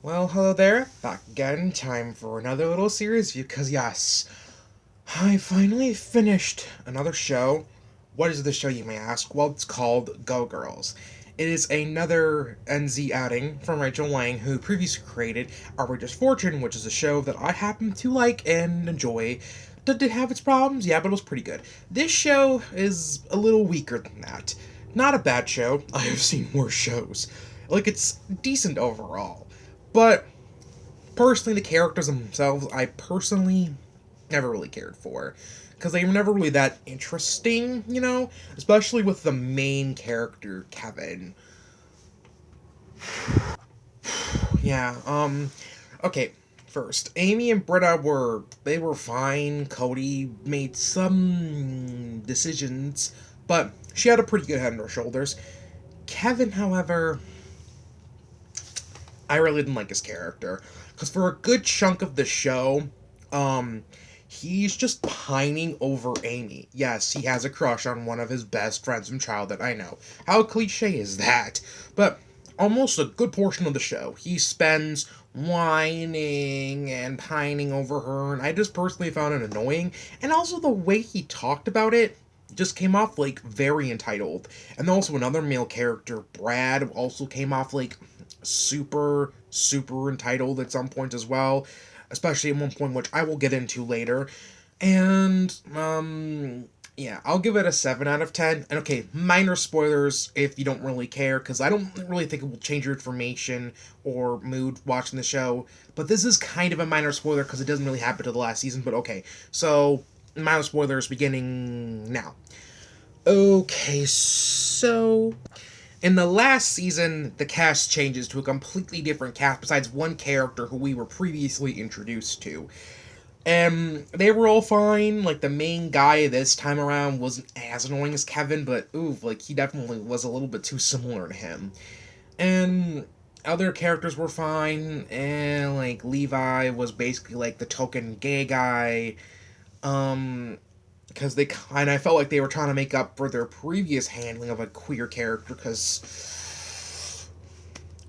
Well, hello there. Back again. Time for another little series because, yes, I finally finished another show. What is the show, you may ask? Well, it's called Go Girls. It is another NZ outing from Rachel Lang, who previously created Outrageous Fortune, which is a show that I happen to like and enjoy. Did it have its problems? Yeah, but it was pretty good. This show is a little weaker than that. Not a bad show. I have seen worse shows. Like, it's decent overall. But personally, the characters themselves, I personally never really cared for. Because they were never really that interesting, Especially with the main character, Kevin. Yeah, okay. First, Amy and Britta were fine. Cody made some decisions, but she had a pretty good head on her shoulders. Kevin, however, I really didn't like his character. Because for a good chunk of the show, he's just pining over Amy. Yes, he has a crush on one of his best friends from childhood, I know. How cliche is that? But almost a good portion of the show, he spends whining and pining over her, and I just personally found it annoying. And also the way he talked about it just came off like very entitled. And also another male character, Brad, also came off like super entitled at some point as well, especially at one point, which I will get into later. And yeah, I'll give it a 7 out of 10. And okay, minor spoilers if you don't really care, because I don't really think it will change your information or mood watching the show. But this is kind of a minor spoiler because it doesn't really happen to the last season. But okay, so minor spoilers beginning now. Okay, so in the last season, the cast changes to a completely different cast besides one character who we were previously introduced to. And they were all fine. Like, the main guy this time around wasn't as annoying as Kevin, but ooh, like, he definitely was a little bit too similar to him. And other characters were fine, and, like, Levi was basically, like, the token gay guy. Because they kind of felt like they were trying to make up for their previous handling of a queer character, because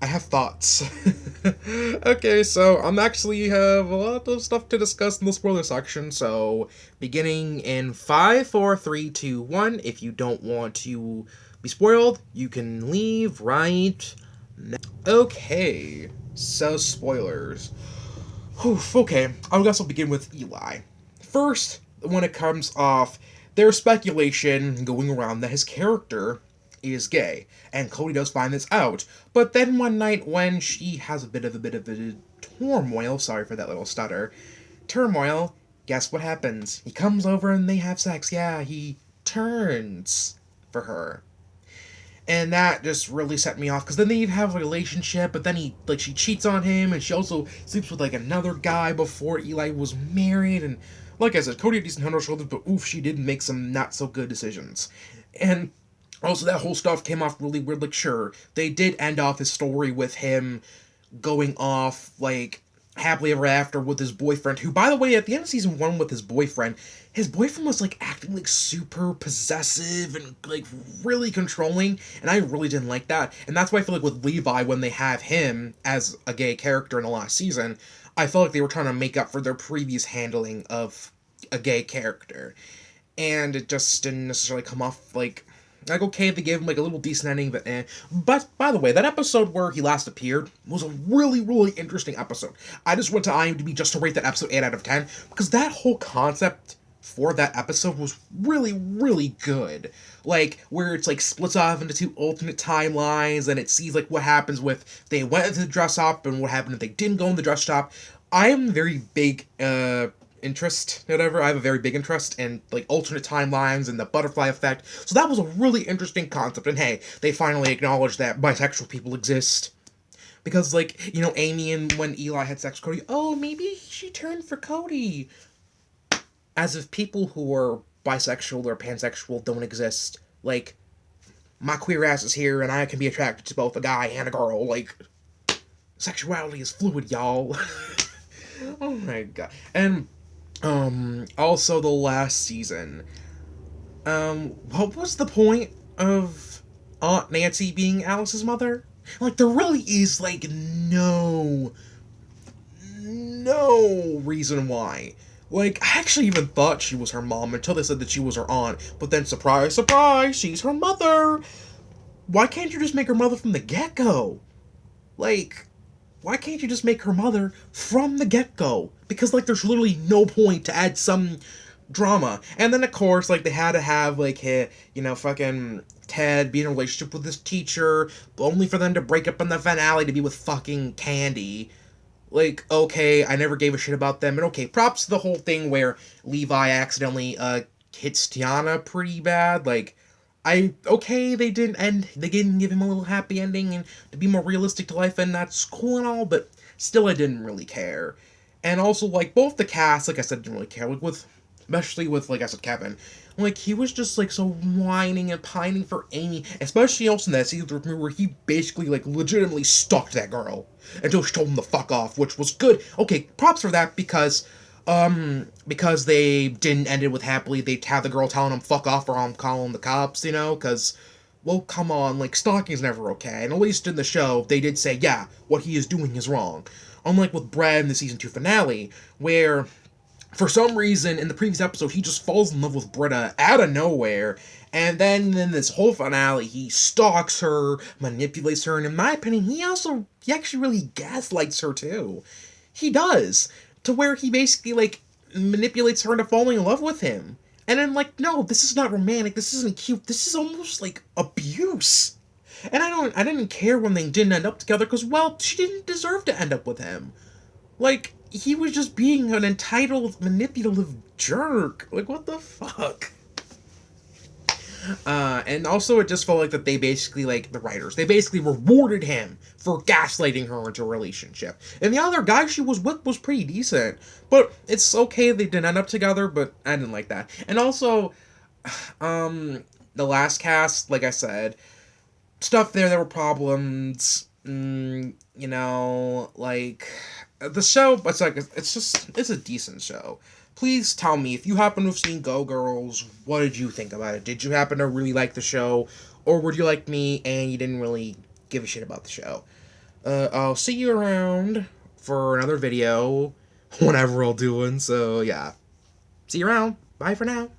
I have thoughts. Okay, so I'm actually have a lot of stuff to discuss in the spoiler section, so beginning in 5, 4, 3, 2, 1. If you don't want to be spoiled, you can leave right now. Okay, so spoilers. Oof, okay, I guess I'll begin with Eli. First, when it comes off, there's speculation going around that his character is gay, and Cody does find this out. But then one night when she has a bit of a turmoil, sorry for that little stutter, turmoil, guess what happens? He comes over and they have sex. Yeah, he turns for her. And that just really set me off, because then they have a relationship, but then she cheats on him, and she also sleeps with, like, another guy before Eli was married, and like I said, Cody had decent head on her shoulders, but oof, she did make some not-so-good decisions. And also, that whole stuff came off really weird. Like, sure, they did end off his story with him going off, like, happily ever after with his boyfriend, who, by the way, at the end of season 1 with his boyfriend was, like, acting, like, super possessive and, like, really controlling, and I really didn't like that. And that's why I feel like with Levi, when they have him as a gay character in the last season, I felt like they were trying to make up for their previous handling of a gay character. And it just didn't necessarily come off like, okay, they gave him, like, a little decent ending, but eh. But, by the way, that episode where he last appeared was a really interesting episode. I just went to IMDb just to rate that episode 8 out of 10, because that whole concept for that episode was really good. Like, where it's, like, splits off into 2 alternate timelines, and it sees, like, what happens if they went into the dress shop, and what happened if they didn't go in the dress shop. I am very big, whatever. I have a very big interest in, like, alternate timelines and the butterfly effect. So that was a really interesting concept. And hey, they finally acknowledged that bisexual people exist. Because, like, Amy and when Eli had sex with Cody, oh, maybe she turned for Cody. As if people who are bisexual or pansexual don't exist. Like, my queer ass is here and I can be attracted to both a guy and a girl. Like, sexuality is fluid, y'all. Oh my god. And also the last season. What was the point of Aunt Nancy being Alice's mother? Like, there really is, like, no reason why. Like, I actually even thought she was her mom until they said that she was her aunt. But then, surprise, surprise, she's her mother. Why can't you just make her mother from the get-go? Like, why can't you just make her mother from the get-go? Because, like, there's literally no point to add some drama. And then, of course, like, they had to have, like, fucking Ted be in a relationship with his teacher, only for them to break up in the finale to be with fucking Candy. Like, okay, I never gave a shit about them, and okay, props to the whole thing where Levi accidentally, hits Tiana pretty bad, like, they didn't give him a little happy ending, and to be more realistic to life, and that's cool and all, but still I didn't really care. And also, like, both the cast, like I said, didn't really care, like, especially with, like I said, Kevin, like, he was just, like, so whining and pining for Amy, especially also in that season where he basically, like, legitimately stalked that girl until she told him to fuck off, which was good. Okay, props for that, because they didn't end it with happily. They have the girl telling him fuck off or I'm calling the cops, because, well, come on, like, stalking is never okay, and at least in the show, they did say, yeah, what he is doing is wrong. Unlike with Brad in the season 2 finale, where for some reason, in the previous episode, he just falls in love with Britta out of nowhere, and then in this whole finale, he stalks her, manipulates her, and in my opinion, he actually really gaslights her, too. He does, to where he basically, like, manipulates her into falling in love with him. And I'm like, no, this is not romantic, this isn't cute, this is almost, like, abuse. And I didn't care when they didn't end up together, because, well, she didn't deserve to end up with him. Like, he was just being an entitled, manipulative jerk. Like, what the fuck? And also it just felt like that they basically, like, the writers, they basically rewarded him for gaslighting her into a relationship. And the other guy she was with was pretty decent. But it's okay they didn't end up together, but I didn't like that. And also, the last cast, like I said, stuff there were problems. Like, the show, it's a decent show. Please tell me, if you happen to have seen Go Girls, what did you think about it? Did you happen to really like the show? Or were you like me and you didn't really give a shit about the show? I'll see you around for another video, whenever I'll do one, so yeah. See you around. Bye for now.